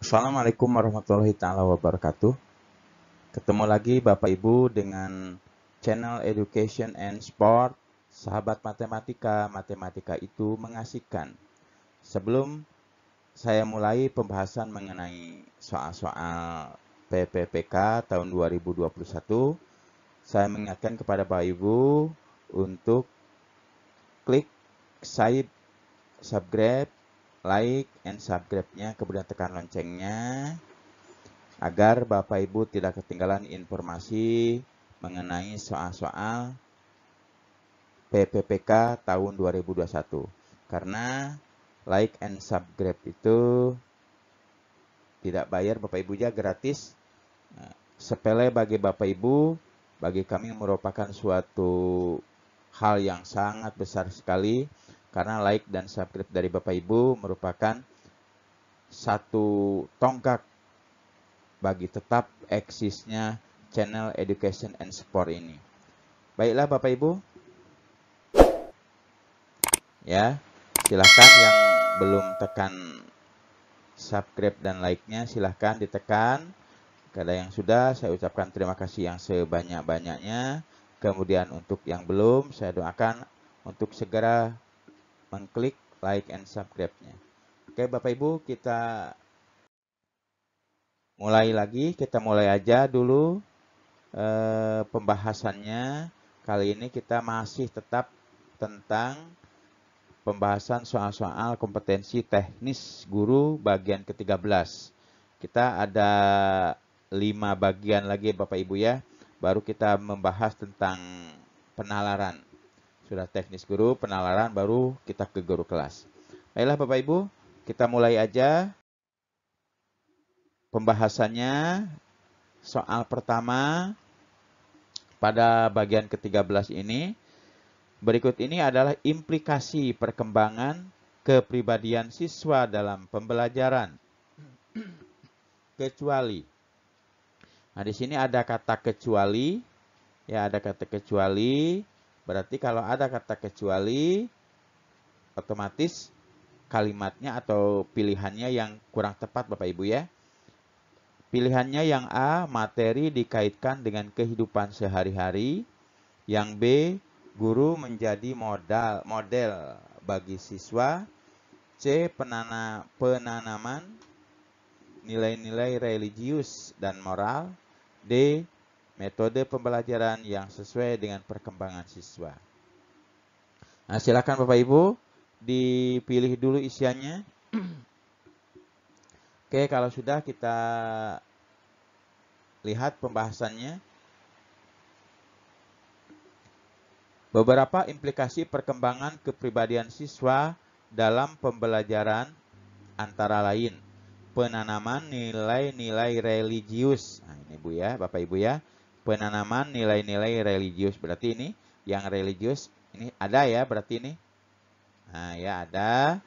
Assalamualaikum warahmatullahi taala wabarakatuh. Ketemu lagi Bapak Ibu dengan channel Education and Sport. Sahabat matematika, matematika itu mengasihkan. Sebelum saya mulai pembahasan mengenai soal-soal PPPK tahun 2021, saya mengingatkan kepada Bapak Ibu untuk klik subscribe, like, and subscribe-nya, kemudian tekan loncengnya, agar Bapak Ibu tidak ketinggalan informasi mengenai soal-soal PPPK tahun 2021. Karena like and subscribe itu tidak bayar Bapak Ibu, ya gratis. Sepele bagi Bapak Ibu, bagi kami merupakan suatu hal yang sangat besar sekali, karena like dan subscribe dari Bapak Ibu merupakan satu tonggak bagi tetap eksisnya channel Education and Sport ini. Baiklah Bapak Ibu, ya silahkan yang belum tekan subscribe dan like-nya silahkan ditekan. Kepada yang sudah, saya ucapkan terima kasih yang sebanyak-banyaknya. Kemudian untuk yang belum, saya doakan untuk segera mengklik like and subscribe-nya. Oke Bapak Ibu, kita mulai lagi. Kita mulai aja dulu pembahasannya. Kali ini kita masih tetap tentang pembahasan soal-soal kompetensi teknis guru bagian ke-13. Kita ada 5 bagian lagi Bapak Ibu ya. Baru kita membahas tentang penalaran. Sudah teknis guru, penalaran, baru kita ke guru kelas. Baiklah Bapak Ibu, kita mulai aja pembahasannya. Soal pertama pada bagian ke-13 ini. Berikut ini adalah implikasi perkembangan kepribadian siswa dalam pembelajaran. Kecuali. Nah, di sini ada kata kecuali. Ya, ada kata kecuali. Berarti kalau ada kata kecuali, otomatis kalimatnya atau pilihannya yang kurang tepat Bapak Ibu ya. Pilihannya yang A, materi dikaitkan dengan kehidupan sehari-hari. Yang B, guru menjadi model bagi siswa. C, penanaman nilai-nilai religius dan moral. D, metode pembelajaran yang sesuai dengan perkembangan siswa. Nah, silakan Bapak Ibu dipilih dulu isiannya. Oke, kalau sudah kita lihat pembahasannya. Beberapa implikasi perkembangan kepribadian siswa dalam pembelajaran antara lain penanaman nilai-nilai religius. Nah, ini Bu ya, Bapak Ibu ya. Penanaman nilai-nilai religius. Berarti ini yang religius ini ada ya, berarti ini. Nah, ya ada.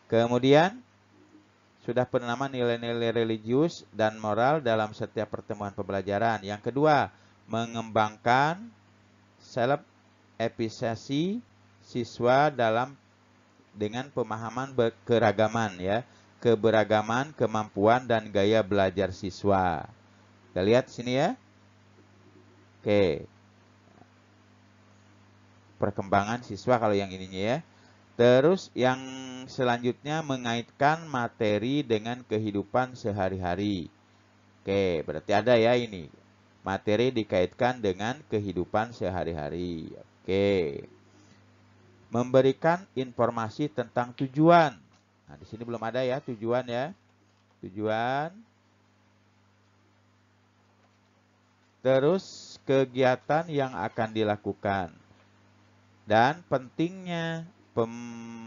Kemudian sudah penanaman nilai-nilai religius dan moral dalam setiap pertemuan pembelajaran. Yang kedua, mengembangkan self efisiensi siswa dengan pemahaman keragaman ya, keberagaman, kemampuan dan gaya belajar siswa. Kita lihat sini ya. Oke. Perkembangan siswa kalau yang ininya ya. Terus yang selanjutnya mengaitkan materi dengan kehidupan sehari-hari. Oke, berarti ada ya ini. Materi dikaitkan dengan kehidupan sehari-hari. Oke. Memberikan informasi tentang tujuan. Nah, di sini belum ada ya tujuan ya. Tujuan. Terus kegiatan yang akan dilakukan. Dan pentingnya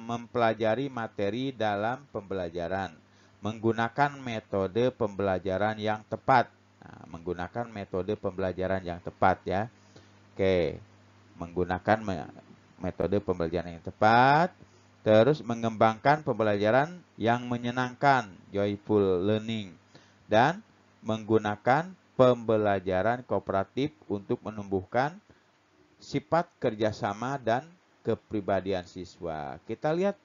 mempelajari materi dalam pembelajaran. Menggunakan metode pembelajaran yang tepat. Nah, menggunakan metode pembelajaran yang tepat ya. Oke. Menggunakan metode pembelajaran yang tepat. Terus mengembangkan pembelajaran yang menyenangkan, joyful learning. Dan menggunakan pembelajaran kooperatif untuk menumbuhkan sifat kerjasama dan kepribadian siswa. Kita lihat,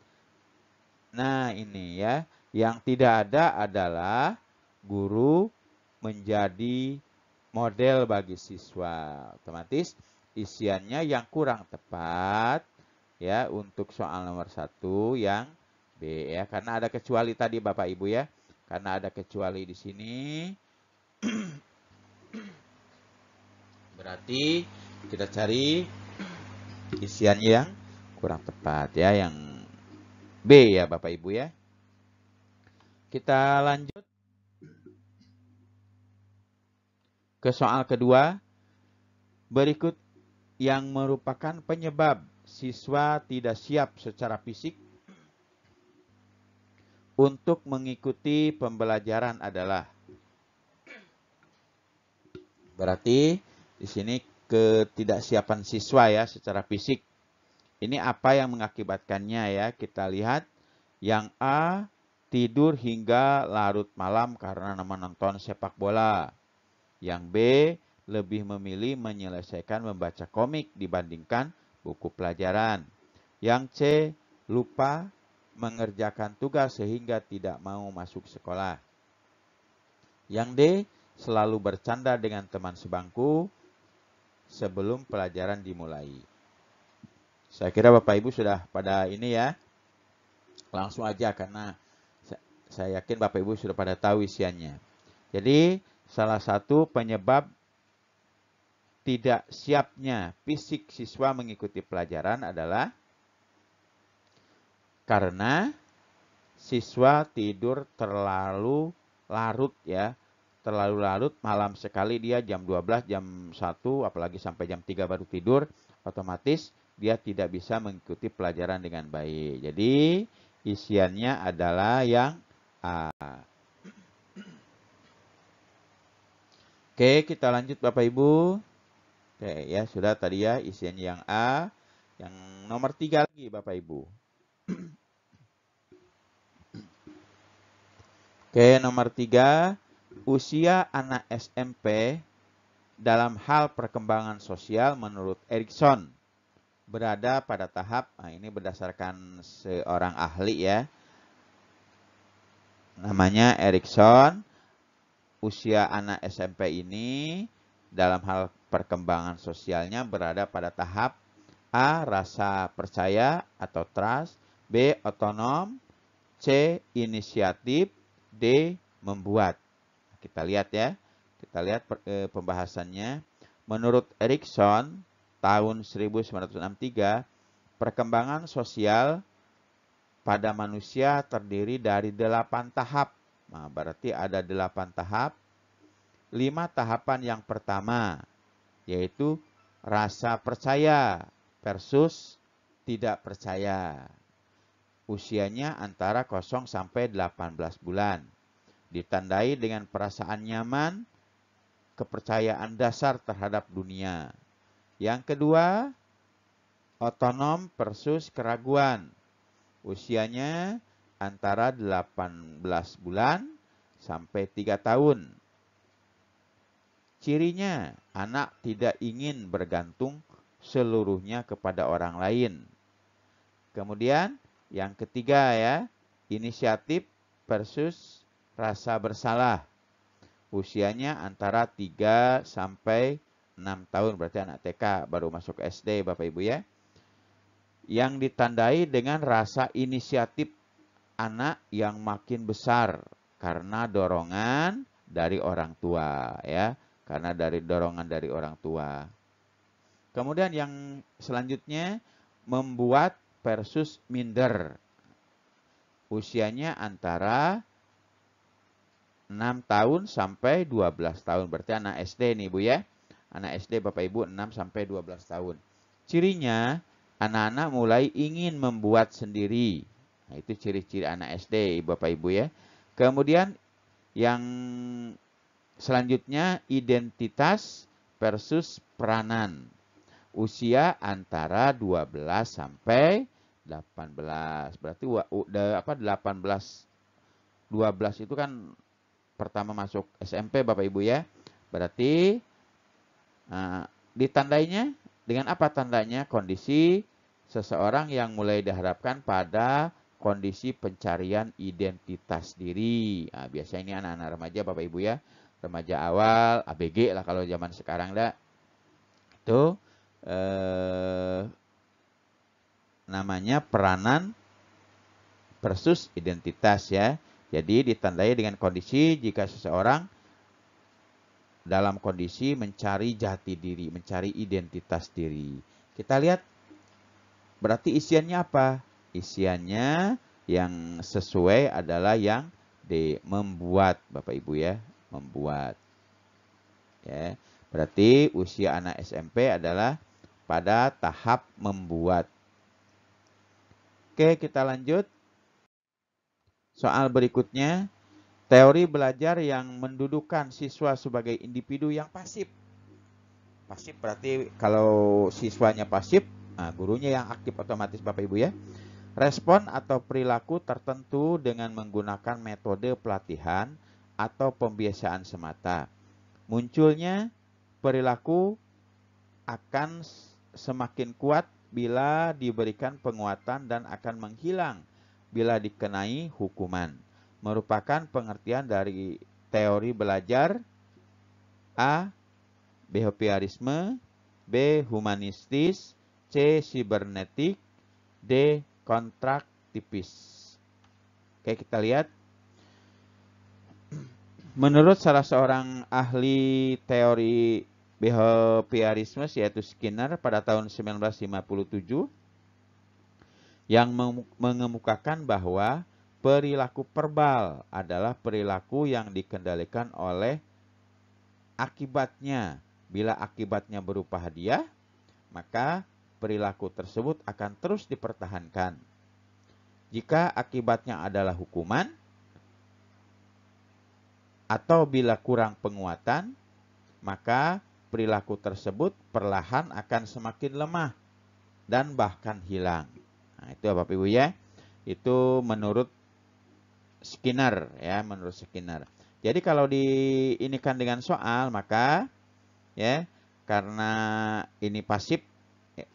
nah ini ya, Yang tidak ada adalah guru menjadi model bagi siswa. Otomatis isiannya yang kurang tepat ya untuk soal nomor 1 yang B ya, karena ada kecuali tadi Bapak Ibu ya. Karena ada kecuali di sini berarti kita cari isian yang kurang tepat ya, yang B ya Bapak Ibu ya. Kita lanjut ke soal kedua. Berikut yang merupakan penyebab siswa tidak siap secara fisik untuk mengikuti pembelajaran adalah. Berarti di sini ketidaksiapan siswa ya secara fisik. Ini apa yang mengakibatkannya ya? Kita lihat yang A, tidur hingga larut malam karena menonton sepak bola. Yang B, lebih memilih menyelesaikan membaca komik dibandingkan buku pelajaran. Yang C, lupa mengerjakan tugas sehingga tidak mau masuk sekolah. Yang D, selalu bercanda dengan teman sebangku sebelum pelajaran dimulai. Saya kira Bapak Ibu sudah pada ini ya. Langsung aja karena saya yakin Bapak Ibu sudah pada tahu isiannya. Jadi salah satu penyebab tidak siapnya fisik siswa mengikuti pelajaran adalah karena siswa tidur terlalu larut ya. Terlalu larut, malam sekali dia jam 12, jam 1, apalagi sampai jam 3 baru tidur, otomatis dia tidak bisa mengikuti pelajaran dengan baik. Jadi isiannya adalah yang A. Oke, kita lanjut Bapak Ibu. Oke ya, sudah tadi ya isiannya yang A. Yang nomor 3 lagi Bapak Ibu. Oke, nomor 3. Usia anak SMP dalam hal perkembangan sosial menurut Erikson berada pada tahap, nah ini berdasarkan seorang ahli ya. Namanya Erikson. Usia anak SMP ini dalam hal perkembangan sosialnya berada pada tahap A, rasa percaya atau trust, B, otonom, C, inisiatif, D, membuat. Kita lihat ya, kita lihat pembahasannya. Menurut Erikson, tahun 1963, perkembangan sosial pada manusia terdiri dari 8 tahap. Nah, berarti ada 8 tahap. 5 tahapan yang pertama, yaitu rasa percaya versus tidak percaya. Usianya antara 0 sampai 18 bulan. Ditandai dengan perasaan nyaman, kepercayaan dasar terhadap dunia. Yang kedua, otonom versus keraguan. Usianya antara 18 bulan sampai 3 tahun. Cirinya, anak tidak ingin bergantung seluruhnya kepada orang lain. Kemudian, yang ketiga ya, inisiatif versus rasa bersalah. Usianya antara 3 sampai 6 tahun, berarti anak TK baru masuk SD Bapak Ibu ya. Yang ditandai dengan rasa inisiatif anak yang makin besar karena dorongan dari orang tua ya, karena dari dorongan dari orang tua. Kemudian yang selanjutnya membuat versus minder. Usianya antara 6 tahun sampai 12 tahun. Berarti anak SD nih Bu ya. Anak SD Bapak Ibu 6 sampai 12 tahun. Cirinya anak-anak mulai ingin membuat sendiri. Nah, itu ciri-ciri anak SD Bapak Ibu ya. Kemudian yang selanjutnya identitas versus peranan. Usia antara 12 sampai 18. Berarti 18 12 itu kan pertama masuk SMP Bapak Ibu ya. Berarti ditandainya dengan apa tandanya? Kondisi seseorang yang mulai diharapkan pada kondisi pencarian identitas diri. Nah, biasanya ini anak-anak remaja Bapak Ibu ya. Remaja awal, ABG lah kalau zaman sekarang dah. Itu namanya peranan versus identitas ya. Jadi ditandai dengan kondisi jika seseorang dalam kondisi mencari jati diri, mencari identitas diri. Kita lihat berarti isiannya apa? Isiannya yang sesuai adalah yang D, membuat Bapak Ibu ya, membuat. Ya, berarti usia anak SMP adalah pada tahap membuat. Oke, kita lanjut. Soal berikutnya, teori belajar yang mendudukan siswa sebagai individu yang pasif. Pasif berarti kalau siswanya pasif, nah gurunya yang aktif otomatis Bapak Ibu ya. Respon atau perilaku tertentu dengan menggunakan metode pelatihan atau pembiasaan semata. Munculnya perilaku akan semakin kuat bila diberikan penguatan dan akan menghilang bila dikenai hukuman. Merupakan pengertian dari teori belajar A. Behaviorisme, B. Humanistis, C. Sibernetik, D. Kontraktivis. Oke, kita lihat. Menurut salah seorang ahli teori behaviorisme yaitu Skinner pada tahun 1957 yang mengemukakan bahwa perilaku verbal adalah perilaku yang dikendalikan oleh akibatnya. Bila akibatnya berupa hadiah, maka perilaku tersebut akan terus dipertahankan. Jika akibatnya adalah hukuman, atau bila kurang penguatan, maka perilaku tersebut perlahan akan semakin lemah dan bahkan hilang. Nah, itu Bapak Ibu ya. Itu menurut Skinner ya, menurut Skinner. Jadi kalau diinikan dengan soal, maka ya, karena ini pasif ya,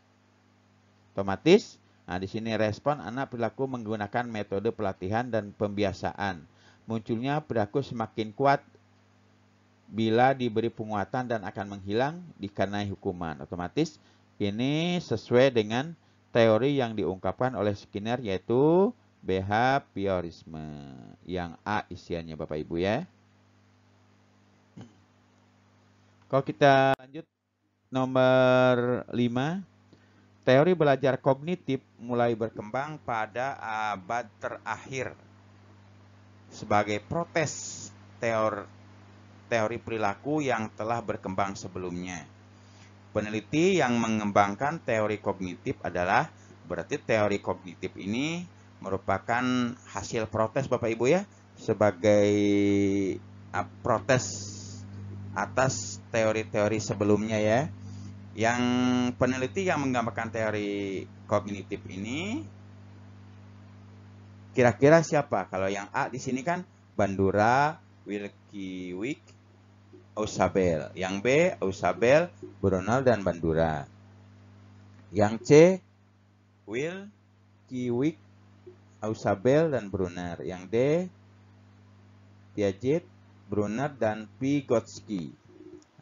otomatis. Nah, di sini respon anak perilaku menggunakan metode pelatihan dan pembiasaan. Munculnya perilaku semakin kuat bila diberi penguatan dan akan menghilang dikenai hukuman. Otomatis ini sesuai dengan teori yang diungkapkan oleh Skinner yaitu behaviorisme. Yang A isiannya Bapak Ibu ya. Kalau kita lanjut nomor 5, teori belajar kognitif mulai berkembang pada abad terakhir sebagai protes teori perilaku yang telah berkembang sebelumnya. Peneliti yang mengembangkan teori kognitif adalah, berarti teori kognitif ini merupakan hasil protes Bapak Ibu ya, sebagai protes atas teori-teori sebelumnya ya. Yang peneliti yang mengembangkan teori kognitif ini kira-kira siapa? Kalau yang A di sini kan Bandura, Wilkiewicz, Ausubel. Yang B Ausubel, Brunner dan Bandura. Yang C Wilkiewicz, Ausubel dan Brunner. Yang D Piaget, Brunner dan Vygotsky.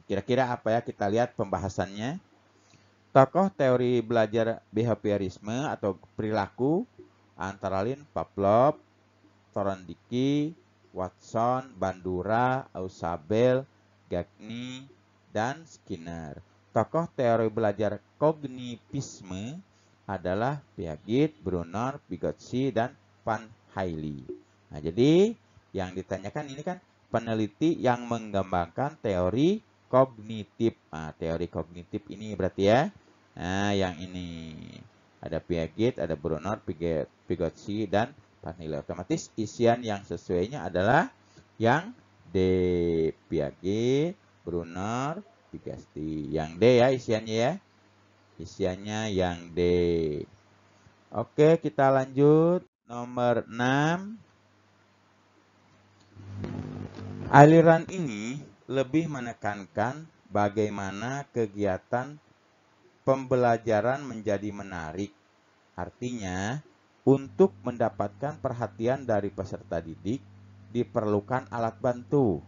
Kira-kira apa ya, kita lihat pembahasannya. Tokoh teori belajar behaviorisme atau perilaku antara lain Pavlov, Thorndike, Watson, Bandura, Ausubel, Gagne, dan Skinner. Tokoh teori belajar kognitivisme adalah Piaget, Brunner, Vygotsky, dan Van Hailey. Nah, jadi yang ditanyakan ini kan peneliti yang mengembangkan teori kognitif. Nah, teori kognitif ini berarti ya. Nah, yang ini ada Piaget, ada Brunner, Vygotsky, dan Van Hailey. Otomatis isian yang sesuainya adalah yang D, Piaget, Brunner, Vygotsky. Yang D ya isiannya ya. Isiannya yang D. Oke, kita lanjut. Nomor 6. Aliran ini lebih menekankan bagaimana kegiatan pembelajaran menjadi menarik. Artinya, Untuk mendapatkan perhatian dari peserta didik, diperlukan alat bantu.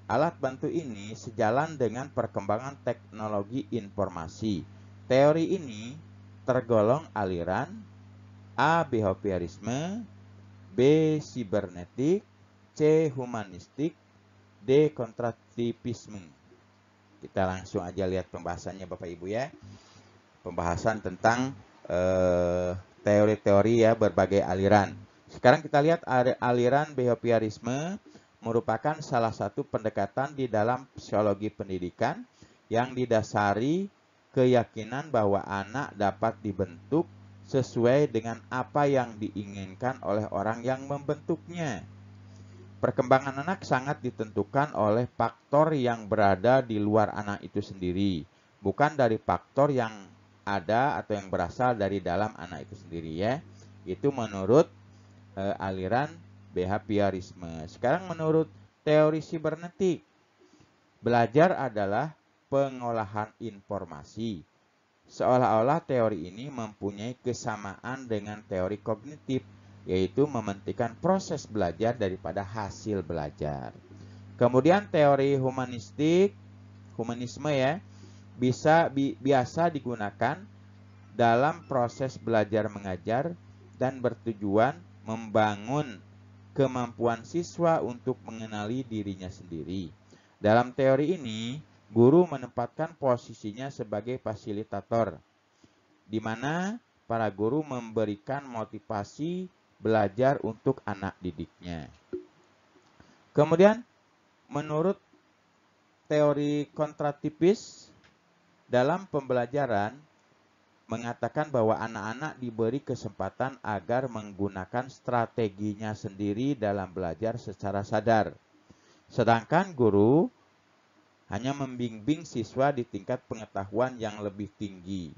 Alat bantu ini sejalan dengan perkembangan teknologi informasi. Teori ini tergolong aliran A. Behaviorisme, B. Sibernetik, C. Humanistik, D. Konstruktivisme. Kita langsung aja lihat pembahasannya Bapak Ibu ya. Pembahasan tentang teori-teori ya berbagai aliran. Sekarang kita lihat aliran behaviorisme merupakan salah satu pendekatan di dalam psikologi pendidikan yang didasari keyakinan bahwa anak dapat dibentuk sesuai dengan apa yang diinginkan oleh orang yang membentuknya. Perkembangan anak sangat ditentukan oleh faktor yang berada di luar anak itu sendiri, bukan dari faktor yang ada atau yang berasal dari dalam anak itu sendiri ya. Itu menurut aliran behaviorisme. Sekarang menurut teori sibernetik, belajar adalah pengolahan informasi. Seolah-olah teori ini mempunyai kesamaan dengan teori kognitif, yaitu mementingkan proses belajar daripada hasil belajar. Kemudian teori humanisme ya, biasa digunakan dalam proses belajar mengajar dan bertujuan membangun kemampuan siswa untuk mengenali dirinya sendiri. Dalam teori ini, guru menempatkan posisinya sebagai fasilitator, di mana para guru memberikan motivasi belajar untuk anak didiknya. Kemudian, menurut teori konstruktivis, dalam pembelajaran mengatakan bahwa anak-anak diberi kesempatan agar menggunakan strateginya sendiri dalam belajar secara sadar. Sedangkan guru hanya membimbing siswa di tingkat pengetahuan yang lebih tinggi.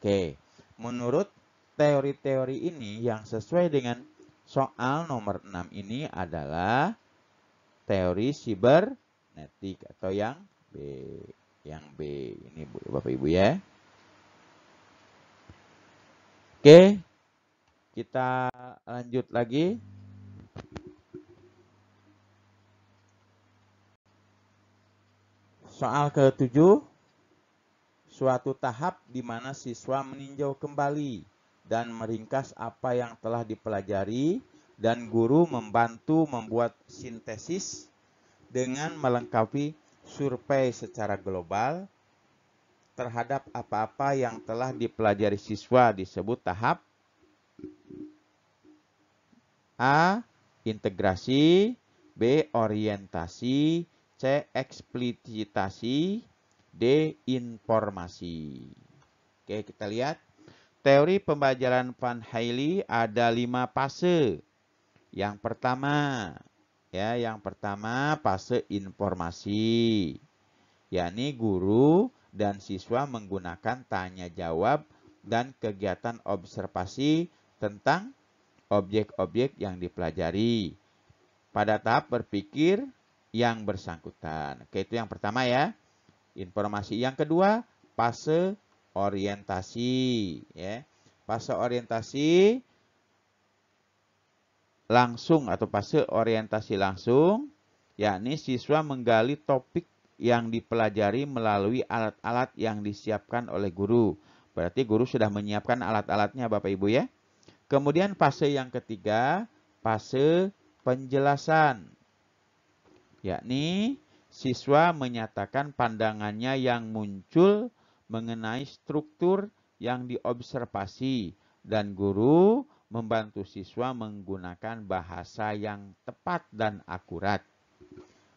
Oke, menurut teori-teori ini yang sesuai dengan soal nomor 6 ini adalah teori sibernetik atau yang B. Yang B ini Bapak Ibu ya. Oke, kita lanjut lagi. Soal ke-7, suatu tahap di mana siswa meninjau kembali dan meringkas apa yang telah dipelajari dan guru membantu membuat sintesis dengan melengkapi survei secara global terhadap apa-apa yang telah dipelajari siswa disebut tahap A. Integrasi, B. Orientasi, C. Eksplisitasi, D. Informasi. Oke, kita lihat. Teori pembelajaran Van Hailey ada 5 fase. Yang pertama fase informasi, yakni guru dan siswa menggunakan tanya jawab dan kegiatan observasi tentang objek-objek yang dipelajari pada tahap berpikir yang bersangkutan. Oke, itu yang pertama ya. Informasi. Yang kedua, fase orientasi ya. Fase orientasi langsung atau fase orientasi langsung, yakni siswa menggali topik yang dipelajari melalui alat-alat yang disiapkan oleh guru. Berarti guru sudah menyiapkan alat-alatnya Bapak Ibu ya. Kemudian fase yang ketiga, fase penjelasan, yakni siswa menyatakan pandangannya yang muncul mengenai struktur yang diobservasi dan guru membantu siswa menggunakan bahasa yang tepat dan akurat.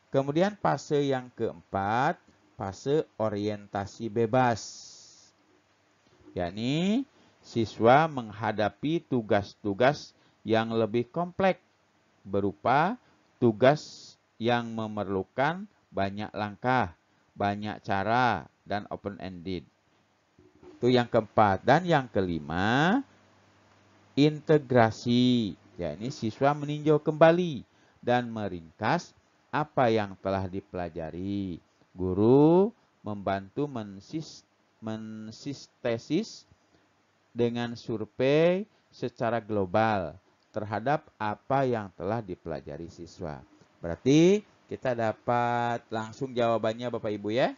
Kemudian fase yang keempat, fase orientasi bebas, yakni siswa menghadapi tugas-tugas yang lebih kompleks berupa tugas yang memerlukan banyak langkah, banyak cara, dan open-ended. Itu yang keempat. Dan yang kelima, integrasi, yakni siswa meninjau kembali dan meringkas apa yang telah dipelajari. Guru membantu mensintesis dengan survei secara global terhadap apa yang telah dipelajari siswa. Berarti kita dapat langsung jawabannya Bapak Ibu ya.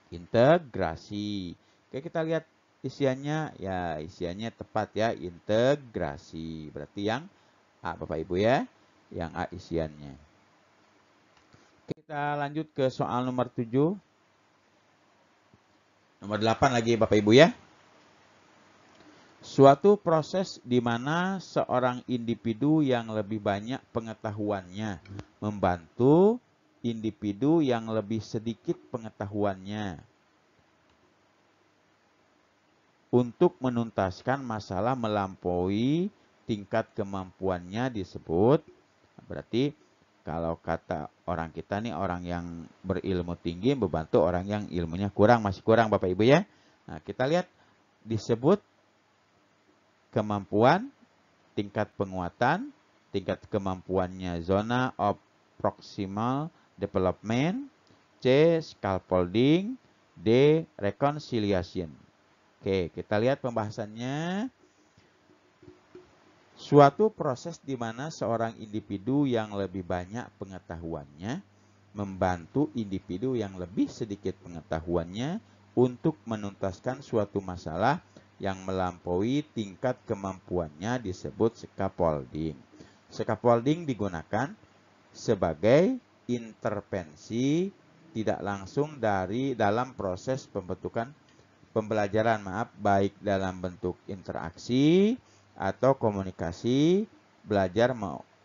Integrasi. Oke, kita lihat isiannya. Ya, isiannya tepat ya, integrasi. Berarti yang A Bapak Ibu ya. Yang A isiannya. Kita lanjut ke soal nomor 7. Nomor 8 lagi Bapak Ibu ya. Suatu proses di mana seorang individu yang lebih banyak pengetahuannya membantu individu yang lebih sedikit pengetahuannya untuk menuntaskan masalah melampaui tingkat kemampuannya disebut. Berarti kalau kata orang kita nih, orang yang berilmu tinggi membantu orang yang ilmunya kurang, masih kurang Bapak Ibu ya. Nah, kita lihat disebut kemampuan, tingkat penguatan, tingkat kemampuannya zona of proximal development, C. scaffolding, D. reconciliation. Oke, kita lihat pembahasannya. Suatu proses di mana seorang individu yang lebih banyak pengetahuannya membantu individu yang lebih sedikit pengetahuannya untuk menuntaskan suatu masalah yang melampaui tingkat kemampuannya disebut scaffolding. Scaffolding digunakan sebagai intervensi tidak langsung dalam proses pembelajaran, baik dalam bentuk interaksi atau komunikasi, belajar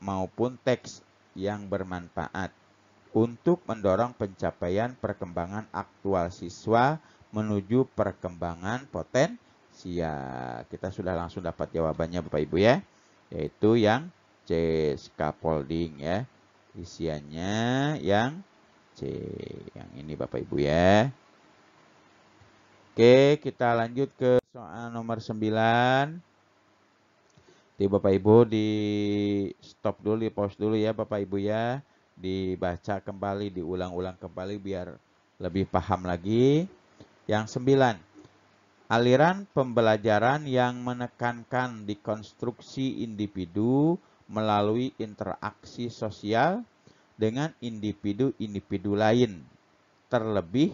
maupun teks yang bermanfaat untuk mendorong pencapaian perkembangan aktual siswa menuju perkembangan potensial. Kita sudah langsung dapat jawabannya Bapak Ibu ya, yaitu yang C, scaffolding ya. Isiannya yang C, yang ini Bapak Ibu ya. Oke, kita lanjut ke soal nomor 9. Di Bapak Ibu di stop dulu, di pause dulu ya Bapak Ibu ya. Dibaca kembali, diulang-ulang kembali biar lebih paham lagi. Yang 9. Aliran pembelajaran yang menekankan dikonstruksi individu melalui interaksi sosial dengan individu-individu lain, terlebih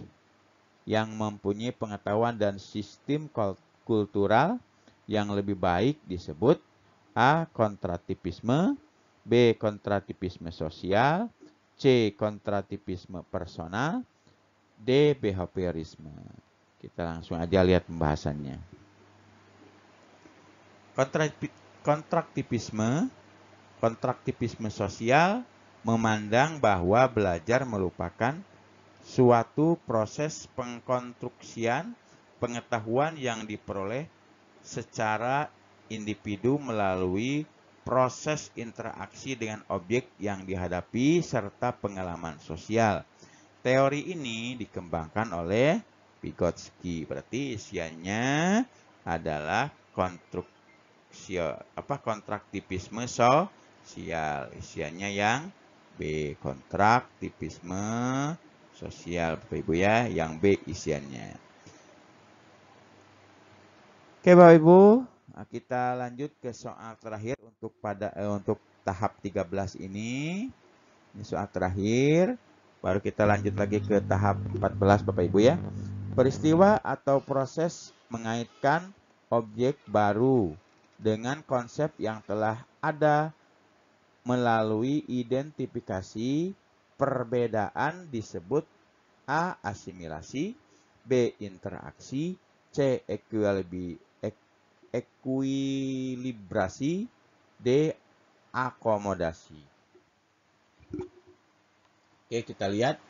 yang mempunyai pengetahuan dan sistem kultural yang lebih baik disebut A. kontrativisme, B. kontrativisme sosial, C. kontrativisme personal, D. behaviorisme. Kita langsung aja lihat pembahasannya. Kontraktivisme sosial memandang bahwa belajar merupakan suatu proses pengkonstruksian pengetahuan yang diperoleh secara individu melalui proses interaksi dengan objek yang dihadapi serta pengalaman sosial. Teori ini dikembangkan oleh Vygotsky. Berarti isiannya adalah kontraktivisme sosial. Isiannya yang B, kontraktivisme sosial Bapak Ibu ya, yang B isiannya. Oke Bapak Ibu, kita lanjut ke soal terakhir untuk tahap 13 ini. Ini soal terakhir. Baru kita lanjut lagi ke tahap 14 Bapak Ibu ya. Peristiwa atau proses mengaitkan objek baru dengan konsep yang telah ada melalui identifikasi perbedaan disebut A. asimilasi, B. interaksi, C. ekuilibrasi, D. akomodasi. Oke, kita lihat.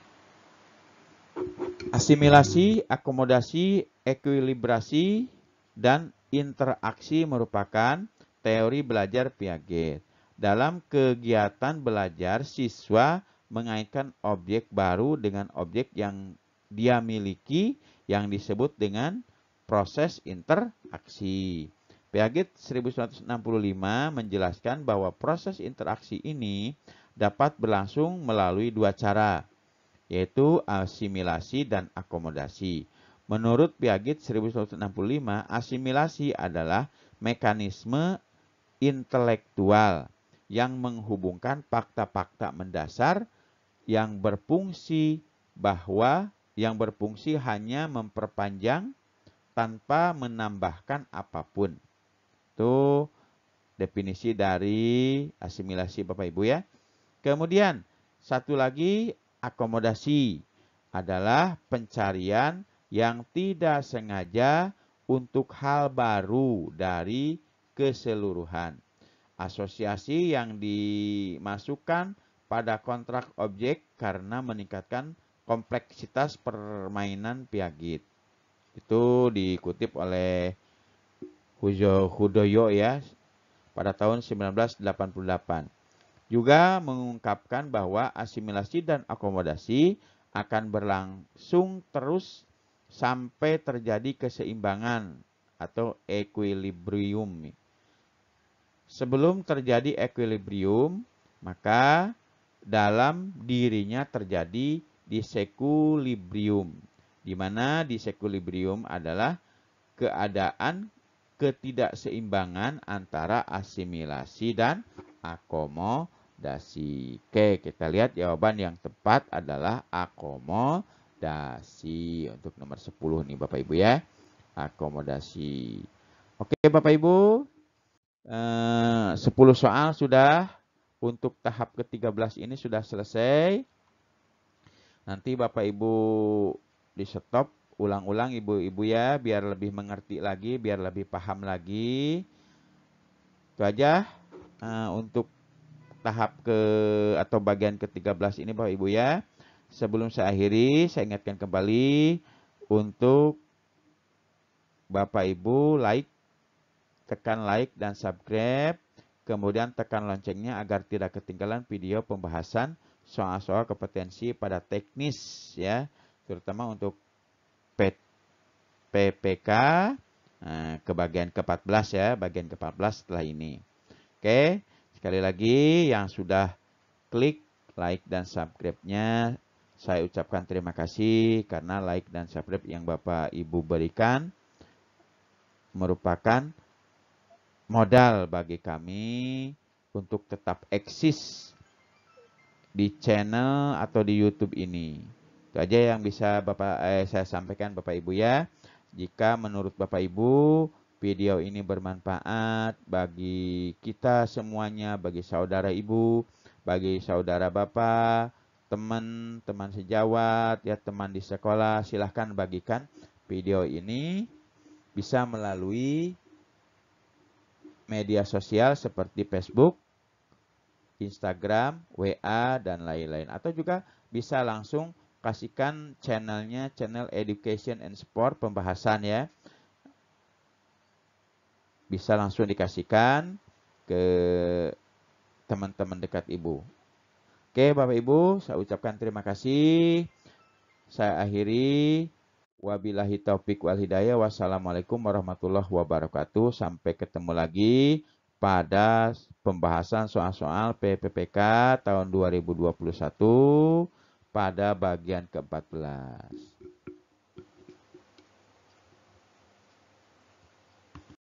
Asimilasi, akomodasi, ekuilibrasi, dan interaksi merupakan teori belajar Piaget. Dalam kegiatan belajar, siswa mengaitkan objek baru dengan objek yang dia miliki yang disebut dengan proses interaksi. Piaget 1965 menjelaskan bahwa proses interaksi ini dapat berlangsung melalui dua cara, yaitu asimilasi dan akomodasi. Menurut Piaget 1965, asimilasi adalah mekanisme intelektual yang menghubungkan fakta-fakta mendasar yang berfungsi hanya memperpanjang tanpa menambahkan apapun. Itu definisi dari asimilasi Bapak Ibu ya. Kemudian satu lagi, akomodasi adalah pencarian yang tidak sengaja untuk hal baru dari keseluruhan. Asosiasi yang dimasukkan pada kontrak objek karena meningkatkan kompleksitas permainan Piaget. Itu dikutip oleh Hudoyo ya pada tahun 1988. Juga mengungkapkan bahwa asimilasi dan akomodasi akan berlangsung terus sampai terjadi keseimbangan atau equilibrium. Sebelum terjadi equilibrium, maka dalam dirinya terjadi disequilibrium, di mana disequilibrium adalah keadaan ketidakseimbangan antara asimilasi dan akomodasi. Oke, kita lihat jawaban yang tepat adalah akomodasi. Untuk nomor 10 nih Bapak Ibu ya. Akomodasi. Oke Bapak Ibu. 10 soal sudah untuk tahap ke-13 ini sudah selesai. Nanti Bapak Ibu di stop, ulang-ulang Ibu-Ibu ya, biar lebih mengerti lagi, biar lebih paham lagi. Itu aja untuk tahap atau bagian ke-13 ini Bapak Ibu ya. Sebelum saya akhiri, saya ingatkan kembali untuk Bapak Ibu tekan like dan subscribe, kemudian tekan loncengnya agar tidak ketinggalan video pembahasan soal-soal kompetensi pada teknis ya, terutama untuk PPK ke bagian ke-14 ya, bagian ke-14 setelah ini. Oke, sekali lagi yang sudah klik like dan subscribe-nya, saya ucapkan terima kasih karena like dan subscribe yang Bapak Ibu berikan merupakan modal bagi kami untuk tetap eksis di channel atau di YouTube ini. Itu aja yang bisa saya sampaikan Bapak Ibu ya. Jika menurut Bapak Ibu video ini bermanfaat bagi kita semuanya, bagi saudara Ibu, bagi saudara Bapak, teman-teman sejawat, ya teman di sekolah, silahkan bagikan video ini bisa melalui media sosial seperti Facebook, Instagram, WA, dan lain-lain. Atau juga bisa langsung kasihkan channelnya, channel Education and Sport pembahasan ya. Bisa langsung dikasihkan ke teman-teman dekat Ibu. Oke Bapak Ibu, saya ucapkan terima kasih. Saya akhiri. Wabillahi taufik wal hidayah. Wassalamualaikum warahmatullahi wabarakatuh. Sampai ketemu lagi pada pembahasan soal-soal PPPK tahun 2021 pada bagian ke-14.